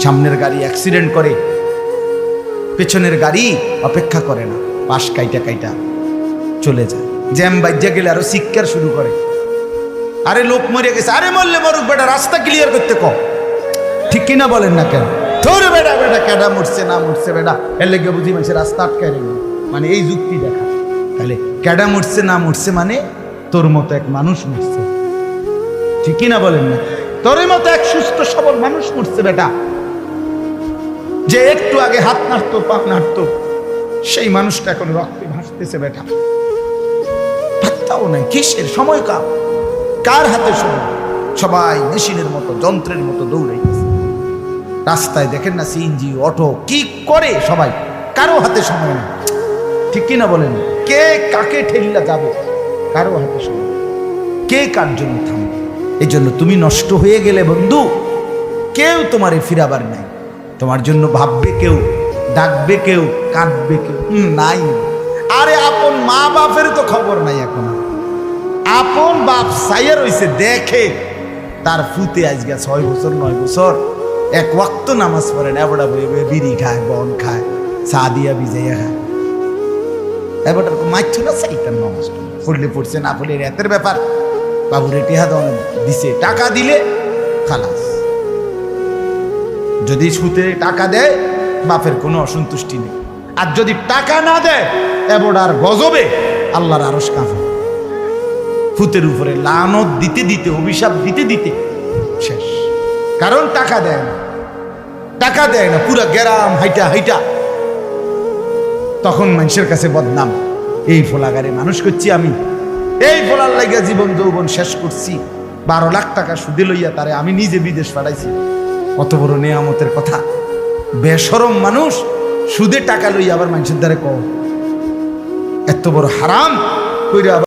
সামনের গাড়ি অ্যাক্সিডেন্ট করে, পেছনের গাড়ি অপেক্ষা করে না, পাশ কাইটা কাইটা চলে যায়। জ্যাম বাজ্যা গেলে আরো চিৎকার শুরু করে, আরে লোক মরে গেছে, আরে মরলে মরুক বেটা, রাস্তা ক্লিয়ার করতে কম। ঠিক কিনা বলেন না কেন? ধরে বেটা বেটা কেডা মরছে না মরছে বেটা, এর লেগে বুঝি মানুষের রাস্তা আটকায় রেখে, মানে এই যুক্তি দেখা। তাহলে কেডা মরছে না মরছে মানে তোর মতো এক মানুষ মরছে। ঠিক কিনা বলেন না? তোর মতো এক সুস্থ সবল মানুষ মরছে বেটা, যে একটু আগে হাত নাড়তো পা নাড়তো, সেই মানুষটা এখন রক্তে ভাসতেছে বেটা। পাত্তাও নাই, কিসের সময় কার হাতে সময়? সবাই মেশিনের মতো যন্ত্রের মতো দৌড়াইতেছে। রাস্তায় দেখেন না সিএনজি অটো কি করে সবাই, কারো হাতে সময় নেই। ঠিক কিনা বলেন? কে কাকে ঠেলিলা যাবে, কারো হাতে সময়, কে কার জন্য থামবে। এই জন্য তুমি নষ্ট হয়ে গেলে বন্ধু, কেউ তোমারে ফিরাবার নাই। তোমার জন্য ভাববে কেউ, ডাকবে কেউ, কাঁদবে কেউ নাই। আরে আপন মা বাপের তো খবর নাই এখন। আপন বাপ সাইয়া রইছে, দেখে তার ফুতে আজকে 6 বছর 9 বছর এক ওয়াক্ত নামাজ পড়ে না, এবড়া বইয়ে বিড়ি খায়, বন খায়, চা দিয়া ভিজাইয়া খায়। এবারটা মাইছো না সাইতার নামাজ পড়লে পড়ছে, না পড়লে রাতের ব্যাপার। বাবুরে টিহা দেওয়া দিছে, টাকা দিলে খালাস। যদি সুতে টাকা দেয় বাপের কোনো অসন্তুষ্টি নেই, আর যদি টাকা না দেয় এবড়ার গজবে আল্লাহর আরশ কাঁপে। ফুতের উপরে লানত দিতে দিতে, অভিশাপ দিতে দিতে শেষ। কারণ টাকা দেয় না, টাকা দেয় না, পুরা গ্রাম হাইটা হাইটা তখন মানুষের কাছে বদনাম। এই ফোলাগারে মানুষ করছি আমি, এই ফোলার লাগিয়া জীবন যৌবন শেষ করছি, 12 লাখ টাকা সুদে লইয়া তারে আমি নিজে বিদেশ পাঠাইছি। কত বড় নেয়ামতের কথা। বেশরম মানুষ সুদে টাকা লইয়া আবার মানুষের দ্বারে কও, এত বড় হারাম কইরা